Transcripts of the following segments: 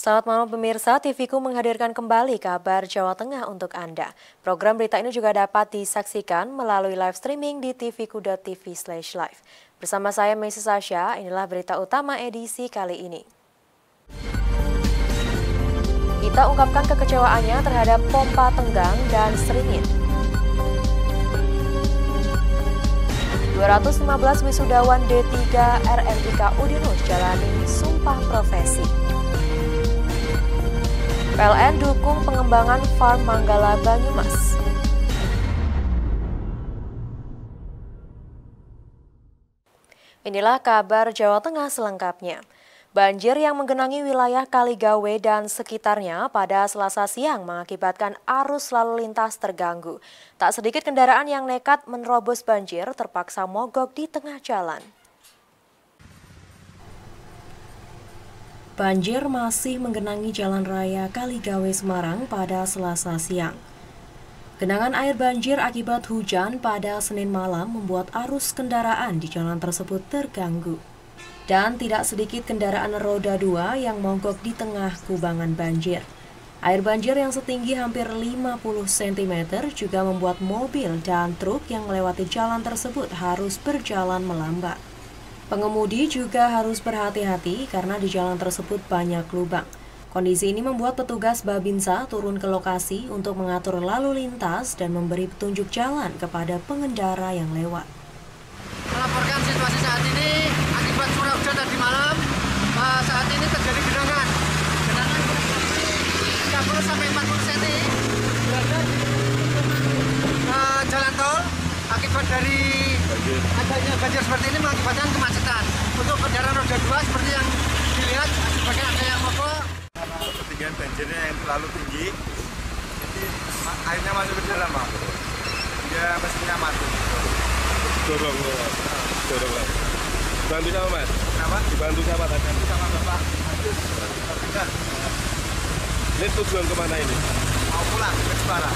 Selamat malam pemirsa, TVku menghadirkan kembali kabar Jawa Tengah untuk Anda. Program berita ini juga dapat disaksikan melalui live streaming di tvku.tv/live. Bersama saya Messi Sasha, inilah berita utama edisi kali ini. Kita ungkapkan kekecewaannya terhadap pompa tenggang dan seringin. 215 wisudawan D3 RMIK Udinus jalani sumpah profesi. PLN dukung pengembangan Farm Manggala Banyumas. Inilah kabar Jawa Tengah selengkapnya. Banjir yang menggenangi wilayah Kaligawe dan sekitarnya pada Selasa siang mengakibatkan arus lalu lintas terganggu. Tak sedikit kendaraan yang nekat menerobos banjir terpaksa mogok di tengah jalan. Banjir masih menggenangi Jalan Raya Kaligawe Semarang pada Selasa siang. Genangan air banjir akibat hujan pada Senin malam membuat arus kendaraan di jalan tersebut terganggu. Dan tidak sedikit kendaraan roda 2 yang mogok di tengah kubangan banjir. Air banjir yang setinggi hampir 50 cm juga membuat mobil dan truk yang melewati jalan tersebut harus berjalan melambat. Pengemudi juga harus berhati-hati karena di jalan tersebut banyak lubang. Kondisi ini membuat petugas Babinsa turun ke lokasi untuk mengatur lalu lintas dan memberi petunjuk jalan kepada pengendara yang lewat. Melaporkan situasi saat ini akibat curah hujan tadi malam, saat ini terjadi genangan. Genangan kurang lebih 30 sampai 40 cm berada di jalan tol. Akibat dari adanya banjir seperti ini mengakibatkan kemacetan. Untuk kendaraan roda 2 seperti yang dilihat, sebagian ada yang mogok. Ketinggian banjirnya yang terlalu tinggi, jadi airnya masuk ke dalam, Pak. Dia mesinnya mati. Dorong. Bantu siapa, Mas? Kenapa? Dibantu siapa tadi? Bantu sama Bapak. Ini tujuan kemana ini? Mau pulang ke Jepara.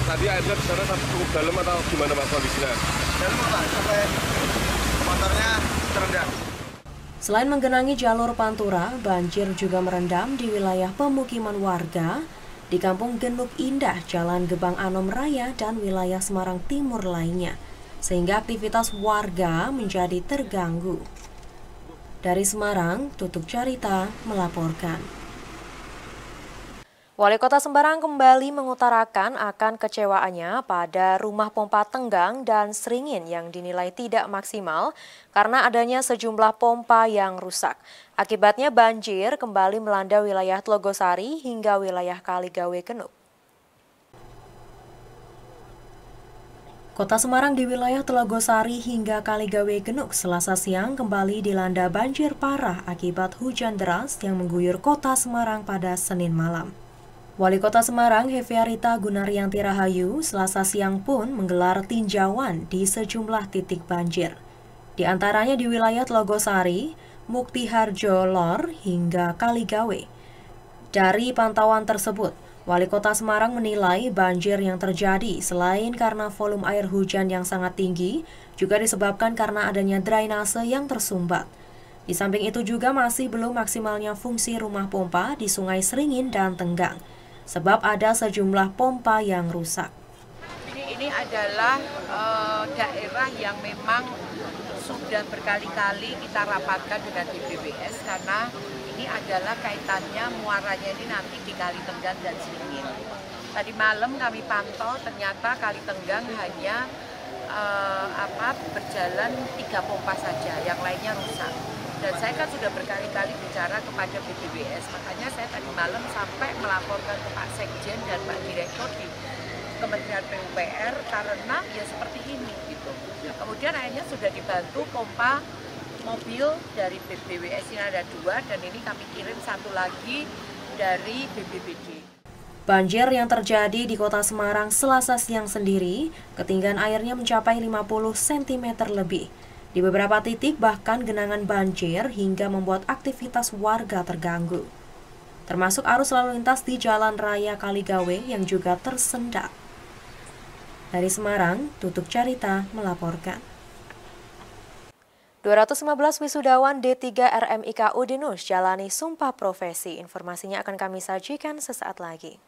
Tadi airnya di sana cukup dalam atau gimana, Mas, kondisinya? Dalam, Pak, sampai motornya terendam. Selain menggenangi jalur Pantura, banjir juga merendam di wilayah pemukiman warga di Kampung Genuk Indah, Jalan Gebang Anom Raya, dan wilayah Semarang Timur lainnya, sehingga aktivitas warga menjadi terganggu. Dari Semarang, Tutuk Carita melaporkan. Wali Kota Semarang kembali mengutarakan akan kecewaannya pada rumah pompa tenggang dan seringin yang dinilai tidak maksimal karena adanya sejumlah pompa yang rusak. Akibatnya banjir kembali melanda wilayah Tlogosari hingga wilayah Kaligawe Genuk. Kota Semarang di wilayah Tlogosari hingga Kaligawe Genuk Selasa siang kembali dilanda banjir parah akibat hujan deras yang mengguyur kota Semarang pada Senin malam. Wali Kota Semarang Heviarita Gunaryanti Rahayu Selasa siang pun menggelar tinjauan di sejumlah titik banjir. Di antaranya di wilayah Tlogosari, Muktiharjo Lor hingga Kaligawe. Dari pantauan tersebut, Wali Kota Semarang menilai banjir yang terjadi selain karena volume air hujan yang sangat tinggi, juga disebabkan karena adanya drainase yang tersumbat. Di samping itu juga masih belum maksimalnya fungsi rumah pompa di Sungai Seringin dan Tenggang, sebab ada sejumlah pompa yang rusak. Ini adalah daerah yang memang sudah berkali-kali kita rapatkan dengan BPBS karena ini adalah kaitannya muaranya ini nanti di Kali Tenggang dan Seringin. Tadi malam kami pantau ternyata Kali Tenggang hanya berjalan 3 pompa saja, yang lainnya rusak. Dan saya kan sudah berkali-kali bicara kepada BPBS, makanya saya tadi malam sampai melaporkan ke Pak Sekjen dan Pak Direktur di Kementerian PUPR karena ya seperti ini gitu. Kemudian akhirnya sudah dibantu pompa mobil dari BPBS, ini ada 2 dan ini kami kirim 1 lagi dari BPBD. Banjir yang terjadi di Kota Semarang Selasa siang sendiri, ketinggian airnya mencapai 50 cm lebih. Di beberapa titik bahkan genangan banjir hingga membuat aktivitas warga terganggu. Termasuk arus lalu lintas di Jalan Raya Kaligawe yang juga tersendat. Dari Semarang, Tutuk Carita melaporkan. 215 wisudawan D3 RMIK Udinus jalani sumpah profesi. Informasinya akan kami sajikan sesaat lagi.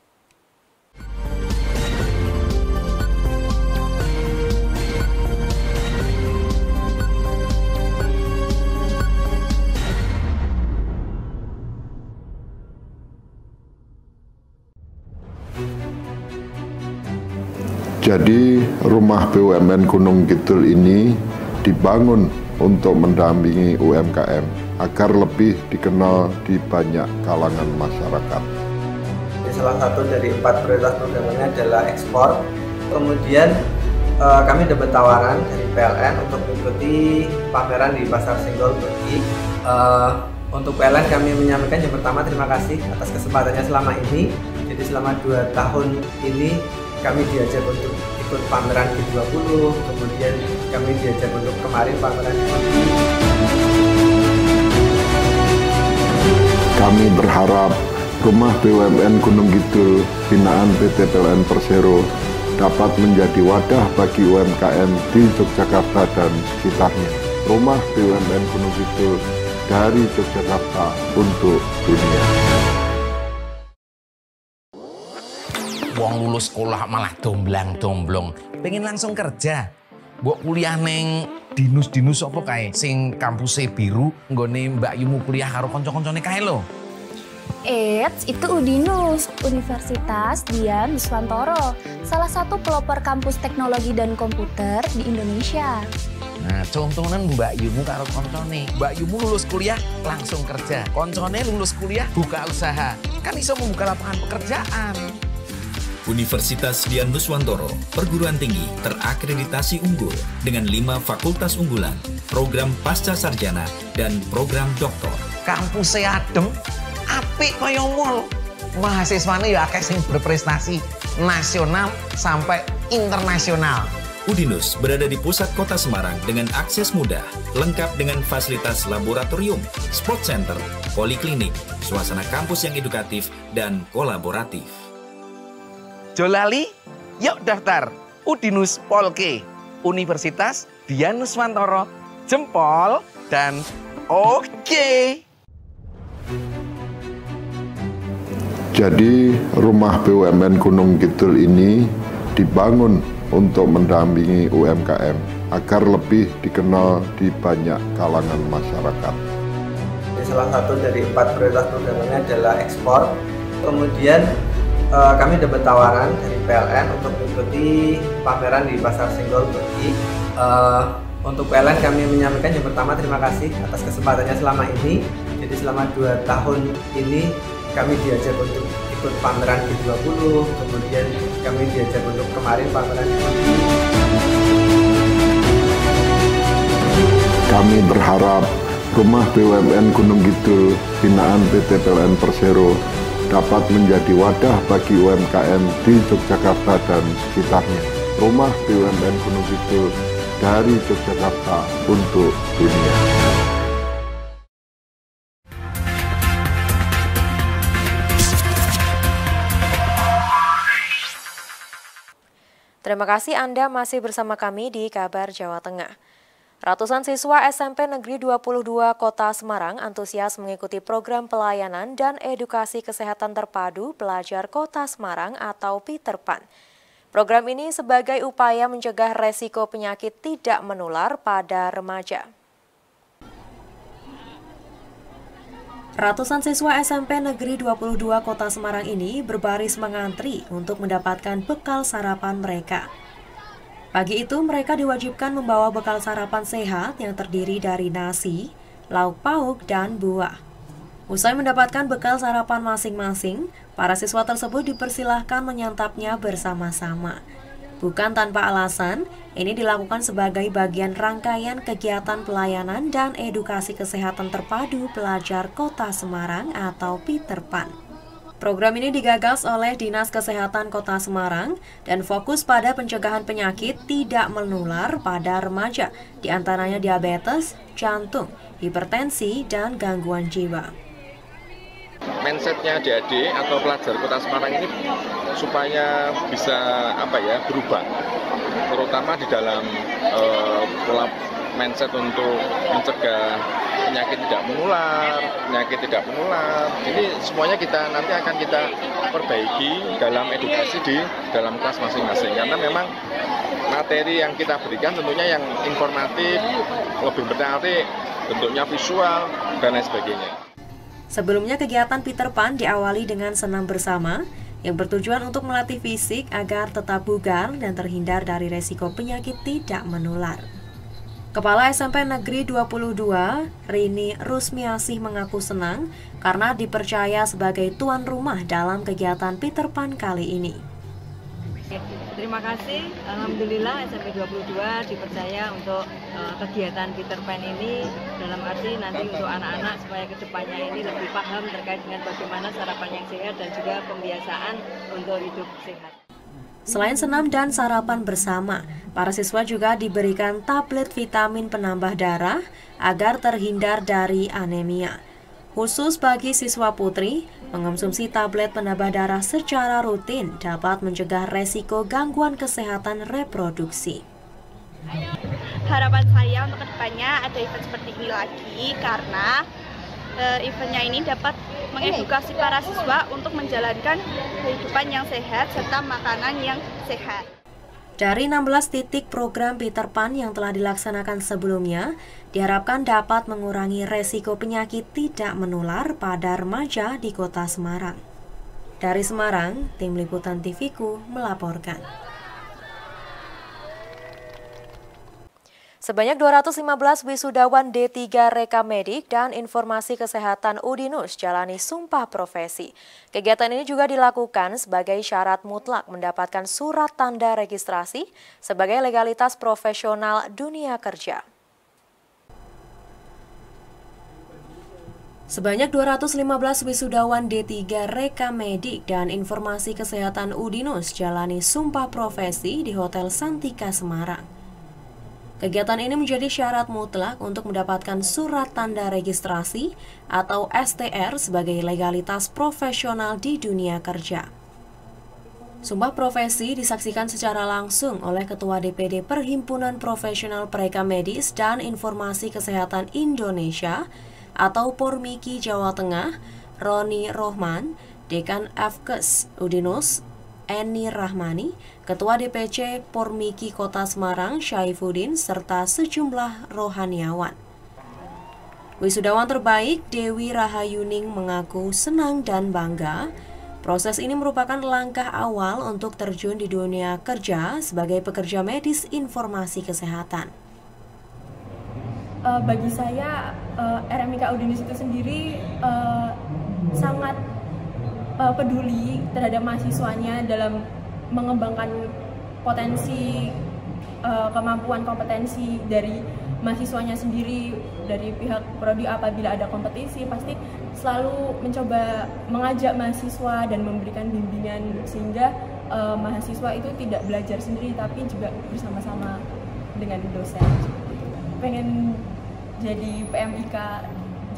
Jadi rumah BUMN Gunung Kidul ini dibangun untuk mendampingi UMKM agar lebih dikenal di banyak kalangan masyarakat. Salah satu dari 4 prioritas programnya adalah ekspor. Kemudian kami dapat tawaran dari PLN untuk mengikuti pameran di Pasar Senggol Turki. Untuk PLN kami menyampaikan yang pertama terima kasih atas kesempatannya selama ini. Jadi selama 2 tahun ini kami diajak untuk ikut pameran G20, kemudian kami diajak untuk kemarin pameran G20. Kami berharap rumah BUMN Gunung Kidul binaan PT PLN Persero dapat menjadi wadah bagi UMKM di Yogyakarta dan sekitarnya. Rumah BUMN Gunung Kidul dari Yogyakarta untuk dunia. Wong lulus sekolah malah domblang-domblong, pengen langsung kerja. Mbok kuliah neng dinus apa kae sing kampusnya biru, nggone Mbak Yumu kuliah karo kanca-kancane kae lho. Itu Udinus, Universitas Dian Nuswantoro, salah satu pelopor kampus teknologi dan komputer di Indonesia. Nah, contohnya Mbak Yumu karo koncone. Mbak Yumu lulus kuliah langsung kerja, koncone lulus kuliah buka usaha, kan iso membuka lapangan pekerjaan. Universitas Dian Nuswantoro, perguruan tinggi terakreditasi unggul dengan 5 fakultas unggulan, program pasca sarjana, dan program doktor. Kampusnya adem, apik kaya mall. Mahasiswane ya akeh sing berprestasi nasional sampai internasional. Udinus berada di pusat kota Semarang dengan akses mudah, lengkap dengan fasilitas laboratorium, sport center, poliklinik, suasana kampus yang edukatif dan kolaboratif. Jolali, yuk daftar Udinus Polke, Universitas Dian Nuswantoro, jempol dan oke. Jadi rumah BUMN Gunung Kidul ini dibangun untuk mendampingi UMKM agar lebih dikenal di banyak kalangan masyarakat. Salah satu dari 4 prioritas programnya adalah ekspor. Kemudian kami dapat tawaran dari PLN untuk mengikuti pameran di Pasar Senggol Turki. Untuk PLN kami menyampaikan yang pertama terima kasih atas kesempatannya selama ini. Jadi selama 2 tahun ini kami diajak untuk ikut pameran G20, kemudian kami diajak untuk kemarin pameran G20. Kami berharap rumah BUMN Gunung Kidul binaan PT PLN Persero dapat menjadi wadah bagi UMKM di Yogyakarta dan sekitarnya. Rumah BUMN Gunung Kidul dari Yogyakarta untuk dunia. Terima kasih Anda masih bersama kami di Kabar Jawa Tengah. Ratusan siswa SMP Negeri 22 Kota Semarang antusias mengikuti program pelayanan dan edukasi kesehatan terpadu Pelajar Kota Semarang atau Peter Pan. Program ini sebagai upaya mencegah resiko penyakit tidak menular pada remaja. Ratusan siswa SMP Negeri 22 Kota Semarang ini berbaris mengantri untuk mendapatkan bekal sarapan mereka. Pagi itu mereka diwajibkan membawa bekal sarapan sehat yang terdiri dari nasi, lauk pauk, dan buah. Usai mendapatkan bekal sarapan masing-masing, para siswa tersebut dipersilahkan menyantapnya bersama-sama. Bukan tanpa alasan, ini dilakukan sebagai bagian rangkaian kegiatan pelayanan dan edukasi kesehatan terpadu Pelajar Kota Semarang atau Peter Pan. Program ini digagas oleh Dinas Kesehatan Kota Semarang dan fokus pada pencegahan penyakit tidak menular pada remaja, diantaranya diabetes, jantung, hipertensi, dan gangguan jiwa. Mindsetnya adik-adik atau pelajar Kota Semarang ini supaya bisa berubah, terutama di dalam pola mindset untuk mencegah penyakit tidak menular. Jadi semuanya nanti akan kita perbaiki dalam edukasi di dalam kelas masing-masing. Karena memang materi yang kita berikan tentunya yang informatif, lebih menarik, bentuknya visual, dan lain sebagainya. Sebelumnya kegiatan Peter Pan diawali dengan senam bersama yang bertujuan untuk melatih fisik agar tetap bugar dan terhindar dari resiko penyakit tidak menular. Kepala SMP Negeri 22, Rini Rusmiasih mengaku senang karena dipercaya sebagai tuan rumah dalam kegiatan Peter Pan kali ini. Terima kasih, Alhamdulillah SMP 22 dipercaya untuk kegiatan Peter Pan ini, dalam arti nanti untuk anak-anak supaya kedepannya ini lebih paham terkait dengan bagaimana sarapan yang sehat dan juga pembiasaan untuk hidup sehat. Selain senam dan sarapan bersama, para siswa juga diberikan tablet vitamin penambah darah agar terhindar dari anemia. Khusus bagi siswa putri, mengonsumsi tablet penambah darah secara rutin dapat mencegah resiko gangguan kesehatan reproduksi. Harapan saya untuk kedepannya ada event seperti ini lagi karena eventnya ini dapat mengedukasi para siswa untuk menjalankan kehidupan yang sehat serta makanan yang sehat. Dari 16 titik program Peter Pan yang telah dilaksanakan sebelumnya, diharapkan dapat mengurangi resiko penyakit tidak menular pada remaja di Kota Semarang. Dari Semarang, Tim Liputan TV-ku melaporkan. Sebanyak 215 wisudawan D3 Reka Medik dan Informasi Kesehatan Udinus jalani sumpah profesi. Kegiatan ini juga dilakukan sebagai syarat mutlak mendapatkan surat tanda registrasi sebagai legalitas profesional dunia kerja. Sebanyak 215 wisudawan D3 Reka Medik dan Informasi Kesehatan Udinus jalani sumpah profesi di Hotel Santika Semarang. Kegiatan ini menjadi syarat mutlak untuk mendapatkan surat tanda registrasi atau STR sebagai legalitas profesional di dunia kerja. Sumpah profesi disaksikan secara langsung oleh Ketua DPD Perhimpunan Profesional Pereka Medis dan Informasi Kesehatan Indonesia atau Pormiki Jawa Tengah, Roni Rohman, Dekan Fkes Udinus, Eni Rahmani, Ketua DPC Pormiki Kota Semarang Syaifuddin, serta sejumlah rohaniawan. Wisudawan terbaik Dewi Rahayuning mengaku senang dan bangga. Proses ini merupakan langkah awal untuk terjun di dunia kerja sebagai pekerja medis informasi kesehatan. Bagi saya, RMIK Udinus itu sendiri sangat peduli terhadap mahasiswanya dalam mengembangkan potensi kemampuan kompetensi dari mahasiswanya sendiri. Dari pihak prodi apabila ada kompetisi pasti selalu mencoba mengajak mahasiswa dan memberikan bimbingan sehingga mahasiswa itu tidak belajar sendiri tapi juga bersama-sama dengan dosen. Pengen jadi PMIK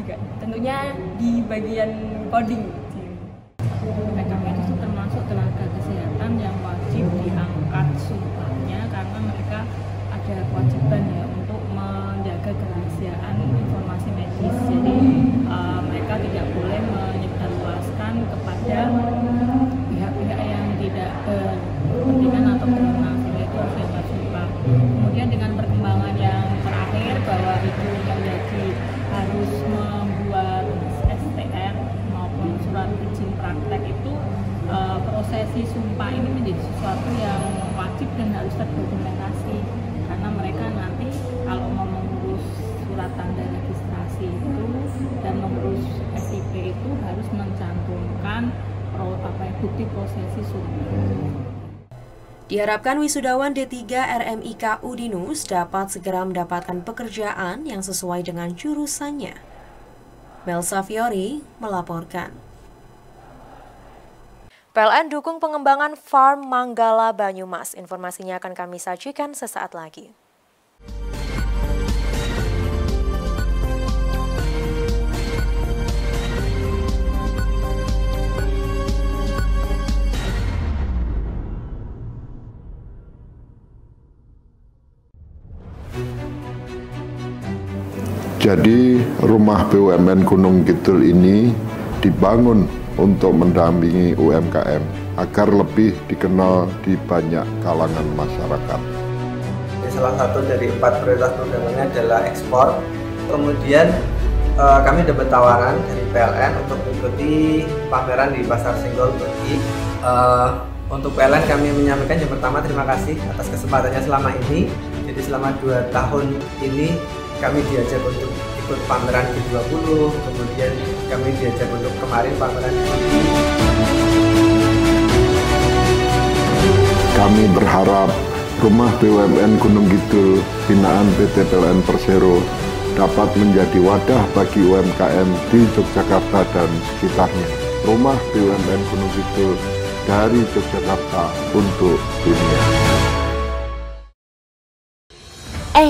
juga tentunya di bagian coding. Reka Medis itu termasuk tenaga kesehatan yang wajib diangkat sumpahnya karena mereka ada kewajiban ya untuk menjaga kerahasiaan informasi medis. Jadi mereka tidak boleh menyebarluaskan kepada pihak-pihak yang tidak berkepentingan atau berwenang, sehingga itu harus diangkat sumpah. Kemudian dengan perkembangan yang terakhir bahwa itu menjadi harus membuat STR maupun surat izin praktek itu, prosesi sumpah ini menjadi sesuatu yang wajib dan harus terdokumentasi karena mereka nanti kalau mau mengurus surat tanda registrasi itu dan mengurus SIP itu harus mencantumkan bukti prosesi sumpah. Diharapkan wisudawan D3 RMIK Udinus dapat segera mendapatkan pekerjaan yang sesuai dengan jurusannya. Melsa Fiori melaporkan. PLN dukung pengembangan Farm Manggala Banyumas. Informasinya akan kami sajikan sesaat lagi. Jadi rumah BUMN Gunung Kidul ini dibangun untuk mendampingi UMKM agar lebih dikenal di banyak kalangan masyarakat. Salah satu dari 4 prioritas programnya adalah ekspor. Kemudian kami dapat tawaran dari PLN untuk mengikuti pameran di Pasar Senggol Turki. Untuk PLN kami menyampaikan yang pertama terima kasih atas kesempatannya selama ini. Jadi selama 2 tahun ini kami diajak untuk ikut pameran G20, kemudian kami diajak untuk kemarin pameran G20. Kami berharap rumah BUMN Gunung Kidul binaan PT PLN Persero dapat menjadi wadah bagi UMKM di Yogyakarta dan sekitarnya. Rumah BUMN Gunung Kidul dari Yogyakarta untuk dunia.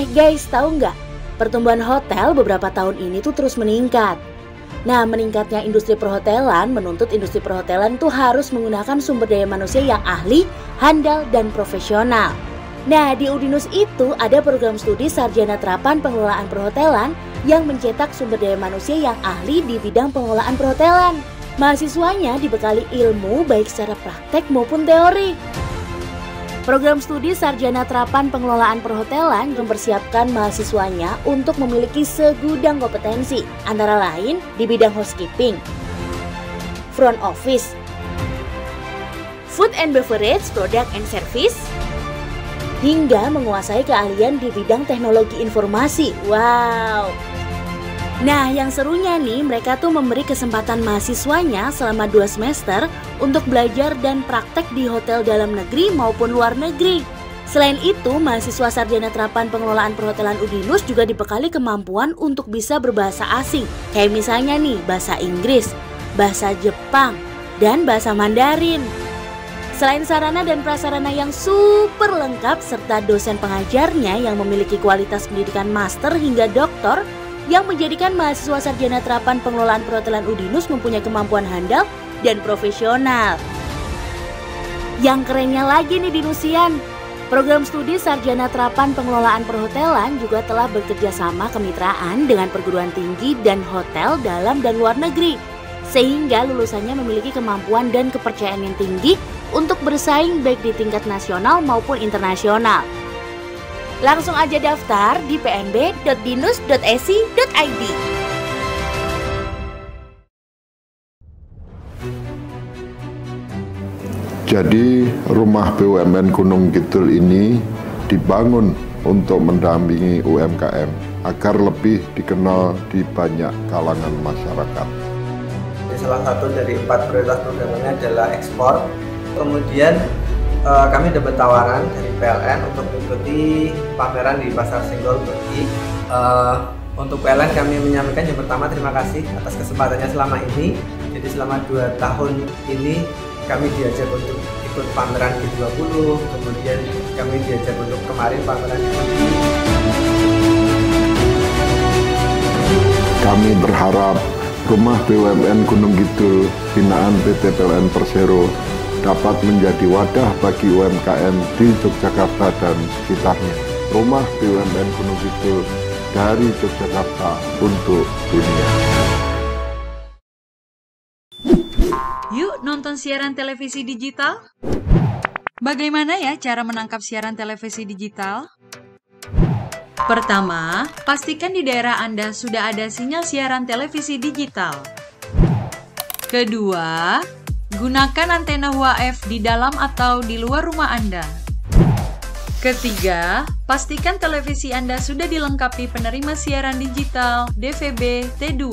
Guys, tahu nggak? Pertumbuhan hotel beberapa tahun ini tuh terus meningkat. Nah, meningkatnya industri perhotelan menuntut industri perhotelan tuh harus menggunakan sumber daya manusia yang ahli, handal, dan profesional. Nah, di Udinus itu ada program studi sarjana terapan pengelolaan perhotelan yang mencetak sumber daya manusia yang ahli di bidang pengelolaan perhotelan. Mahasiswanya dibekali ilmu baik secara praktek maupun teori. Program studi sarjana terapan pengelolaan perhotelan mempersiapkan mahasiswanya untuk memiliki segudang kompetensi, antara lain di bidang housekeeping, front office, food and beverage, product and service, hingga menguasai keahlian di bidang teknologi informasi. Wow! Nah, yang serunya nih, mereka tuh memberi kesempatan mahasiswanya selama 2 semester untuk belajar dan praktek di hotel dalam negeri maupun luar negeri. Selain itu, mahasiswa sarjana terapan pengelolaan perhotelan Udinus juga dibekali kemampuan untuk bisa berbahasa asing. Kayak misalnya nih, bahasa Inggris, bahasa Jepang, dan bahasa Mandarin. Selain sarana dan prasarana yang super lengkap serta dosen pengajarnya yang memiliki kualitas pendidikan master hingga doktor, yang menjadikan mahasiswa sarjana terapan pengelolaan perhotelan Udinus mempunyai kemampuan handal dan profesional. Yang kerennya lagi nih Dinusian, program studi sarjana terapan pengelolaan perhotelan juga telah bekerja sama kemitraan dengan perguruan tinggi dan hotel dalam dan luar negeri, sehingga lulusannya memiliki kemampuan dan kepercayaan yang tinggi untuk bersaing baik di tingkat nasional maupun internasional. Langsung aja daftar di pnb.dinus.esi.id. Jadi rumah BUMN Gunung Kidul ini dibangun untuk mendampingi UMKM agar lebih dikenal di banyak kalangan masyarakat. Salah satu dari 4 prioritas programnya adalah ekspor. Kemudian kami dapat tawaran dari PLN untuk mengikuti pameran di Pasar Senggol Turki. Untuk PLN kami menyampaikan yang pertama terima kasih atas kesempatannya selama ini. Jadi selama 2 tahun ini kami diajak untuk ikut pameran G20, kemudian kami diajak untuk kemarin pameran G20. Kami berharap rumah BUMN Gunung Kidul binaan PT PLN Persero dapat menjadi wadah bagi UMKM di Yogyakarta dan sekitarnya. Rumah BUMN Gunung Kidul dari Yogyakarta untuk dunia. Yuk nonton siaran televisi digital? Bagaimana ya cara menangkap siaran televisi digital? Pertama, pastikan di daerah Anda sudah ada sinyal siaran televisi digital. Kedua, gunakan antena UHF di dalam atau di luar rumah Anda. Ketiga, pastikan televisi Anda sudah dilengkapi penerima siaran digital DVB T2.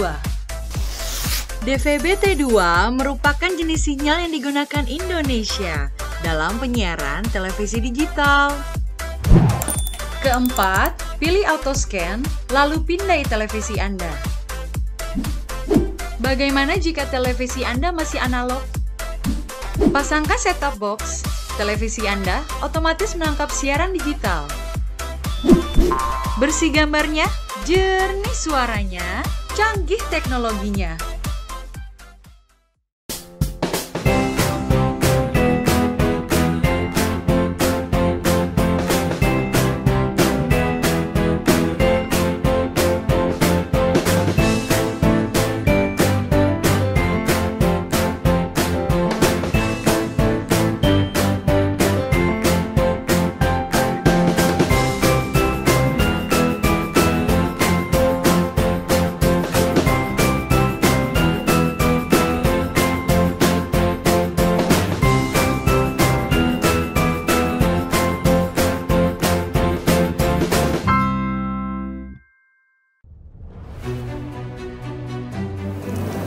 DVB T2 merupakan jenis sinyal yang digunakan Indonesia dalam penyiaran televisi digital. Keempat, pilih autoscan, lalu pindai televisi Anda. Bagaimana jika televisi Anda masih analog? Pasangkan set-top box, televisi Anda otomatis menangkap siaran digital. Bersih gambarnya, jernih suaranya, canggih teknologinya.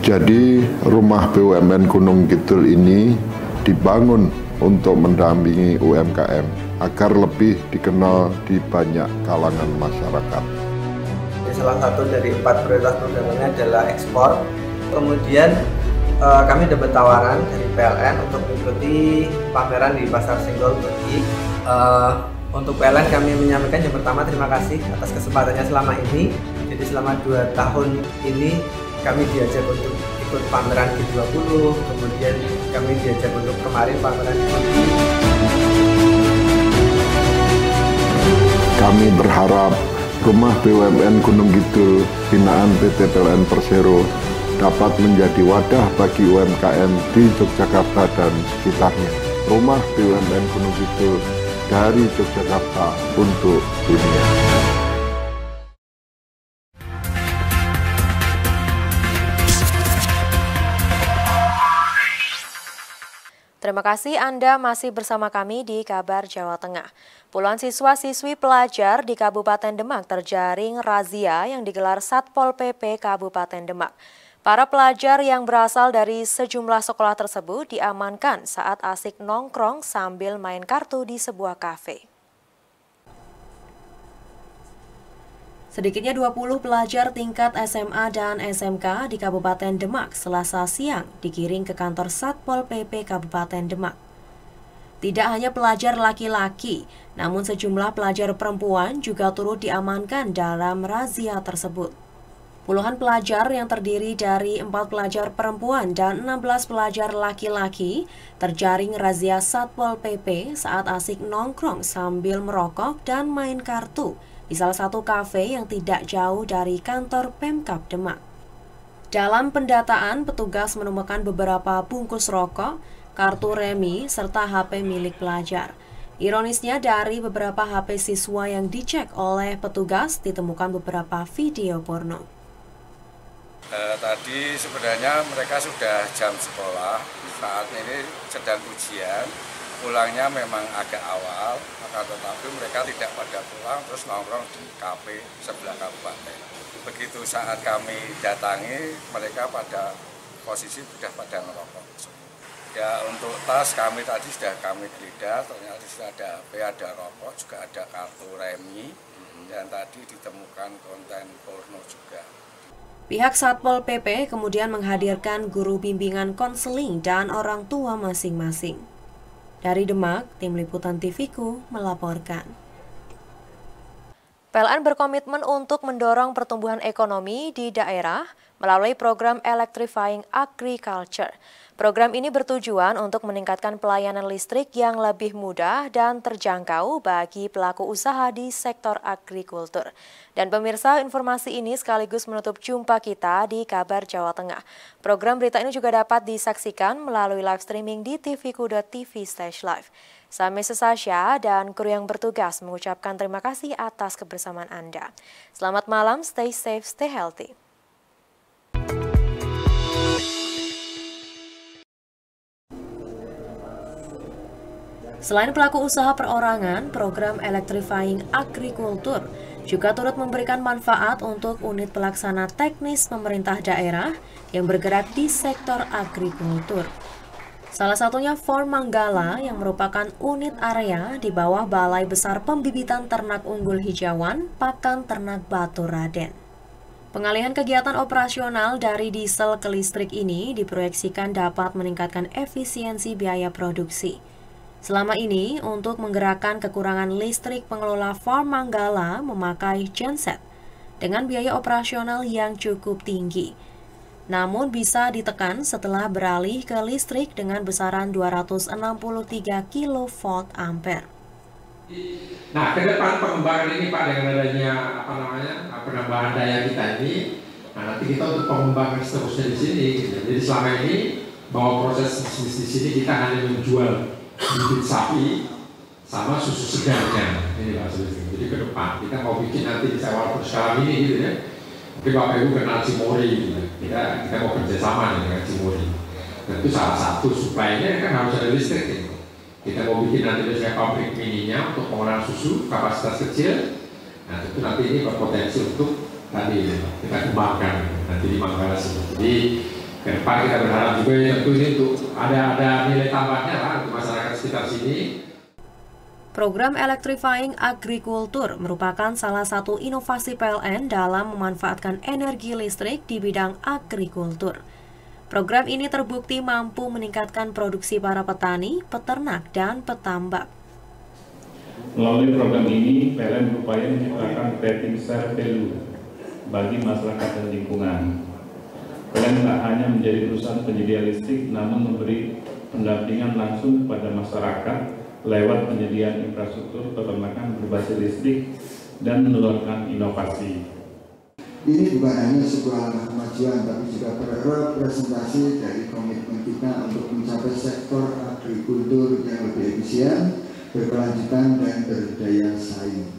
Jadi rumah BUMN Gunung Kidul ini dibangun untuk mendampingi UMKM agar lebih dikenal di banyak kalangan masyarakat. Salah satu dari 4 prioritas programnya adalah ekspor. Kemudian kami dapat tawaran dari PLN untuk mengikuti pameran di Pasar Senggol Turki. Untuk PLN kami menyampaikan yang pertama terima kasih atas kesempatannya selama ini. Jadi selama 2 tahun ini kami diajak untuk ikut pameran G20, kemudian kami diajak untuk kemarin pameran di Turki. Kami berharap rumah BUMN Gunung Kidul binaan PT PLN Persero dapat menjadi wadah bagi UMKM di Yogyakarta dan sekitarnya. Rumah BUMN Gunung Kidul dari Yogyakarta untuk dunia. Terima kasih Anda masih bersama kami di Kabar Jawa Tengah. Puluhan siswa-siswi pelajar di Kabupaten Demak terjaring razia yang digelar Satpol PP Kabupaten Demak. Para pelajar yang berasal dari sejumlah sekolah tersebut diamankan saat asik nongkrong sambil main kartu di sebuah kafe. Sedikitnya 20 pelajar tingkat SMA dan SMK di Kabupaten Demak Selasa siang digiring ke kantor Satpol PP Kabupaten Demak. Tidak hanya pelajar laki-laki, namun sejumlah pelajar perempuan juga turut diamankan dalam razia tersebut. Puluhan pelajar yang terdiri dari 4 pelajar perempuan dan 16 pelajar laki-laki terjaring razia Satpol PP saat asik nongkrong sambil merokok dan main kartu di salah satu kafe yang tidak jauh dari kantor Pemkab Demak. Dalam pendataan, petugas menemukan beberapa bungkus rokok, kartu remi, serta HP milik pelajar. Ironisnya, dari beberapa HP siswa yang dicek oleh petugas ditemukan beberapa video porno. Tadi sebenarnya mereka sudah jam sekolah, saat ini sedang ujian. Pulangnya memang agak awal, maka tetapi mereka tidak pada pulang, terus nongkrong di kafe sebelah kabupaten. Begitu saat kami datangi, mereka pada posisi sudah pada ngerokok. Ya untuk tas kami tadi sudah kami geledah, ternyata sudah ada HP, ada rokok, juga ada kartu remi, dan tadi ditemukan konten porno juga. Pihak Satpol PP kemudian menghadirkan guru bimbingan konseling dan orang tua masing-masing. Dari Demak, Tim Liputan TVku melaporkan. PLN berkomitmen untuk mendorong pertumbuhan ekonomi di daerah melalui program Electrifying Agriculture. Program ini bertujuan untuk meningkatkan pelayanan listrik yang lebih mudah dan terjangkau bagi pelaku usaha di sektor agrikultur. Dan pemirsa, informasi ini sekaligus menutup jumpa kita di Kabar Jawa Tengah. Program berita ini juga dapat disaksikan melalui live streaming di tvku.tv/live. Saya Mrs. Sasha dan kru yang bertugas mengucapkan terima kasih atas kebersamaan Anda. Selamat malam, stay safe, stay healthy. Selain pelaku usaha perorangan, program Electrifying Agriculture juga turut memberikan manfaat untuk unit pelaksana teknis pemerintah daerah yang bergerak di sektor agrikultur. Salah satunya Farm Manggala yang merupakan unit area di bawah Balai Besar Pembibitan Ternak Unggul Hijauan Pakan Ternak Batu Raden. Pengalihan kegiatan operasional dari diesel ke listrik ini diproyeksikan dapat meningkatkan efisiensi biaya produksi. Selama ini, untuk menggerakkan kekurangan listrik, pengelola Farm Manggala memakai genset dengan biaya operasional yang cukup tinggi. Namun bisa ditekan setelah beralih ke listrik dengan besaran 263 kV ampere. Nah, ke depan pengembangan ini Pak, dengan adanya penambahan daya kita ini, nanti kita untuk pengembangan seterusnya di sini. Jadi selama ini bahwa proses bisnis di sini kita hanya menjual bibit sapi sama susu segarnya ini Pak. Jadi ke depan kita mau bikin nanti bisa walaupun sekarang ini gitu ya. Mungkin Bapak Ibu kenal Cimori gitu. Kita mau kerjasama dengan Cimori. Dan itu salah satu suplainya kan harus ada listrik gitu. Kita mau bikin nanti misalnya pabrik mininya untuk pengolahan susu kapasitas kecil. Nah tentu nanti ini berpotensi untuk tadi kita kembangkan nanti di Manggala sini. Jadi Ke depan kita berharap juga tentu ini untuk ada nilai tambahnya lah untuk masyarakat sekitar sini. Program Electrifying Agriculture merupakan salah satu inovasi PLN dalam memanfaatkan energi listrik di bidang agrikultur. Program ini terbukti mampu meningkatkan produksi para petani, peternak, dan petambak. Melalui program ini, PLN berupaya menciptakan creating share value bagi masyarakat dan lingkungan. PLN tak hanya menjadi perusahaan penyedia listrik, namun memberi pendampingan langsung kepada masyarakat lewat penyediaan infrastruktur peternakan berbasis listrik dan menelurkan inovasi. Ini bukan hanya sebuah kemajuan, tapi juga representasi dari komitmen kita untuk mencapai sektor agrikultur yang lebih efisien, berkelanjutan, dan berdaya saing.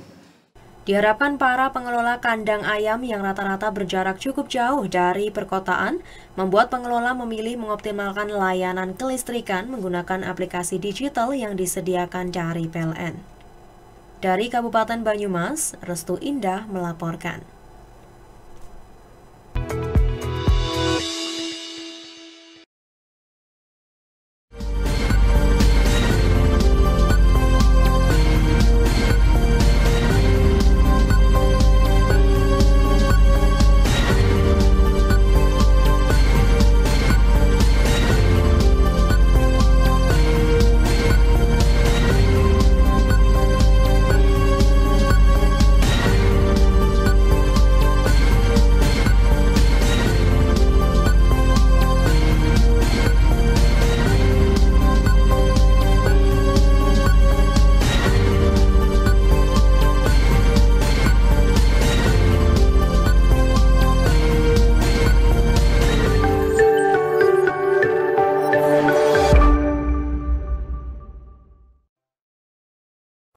Diharapkan para pengelola kandang ayam yang rata-rata berjarak cukup jauh dari perkotaan, membuat pengelola memilih mengoptimalkan layanan kelistrikan menggunakan aplikasi digital yang disediakan dari PLN. Dari Kabupaten Banyumas, Restu Indah melaporkan.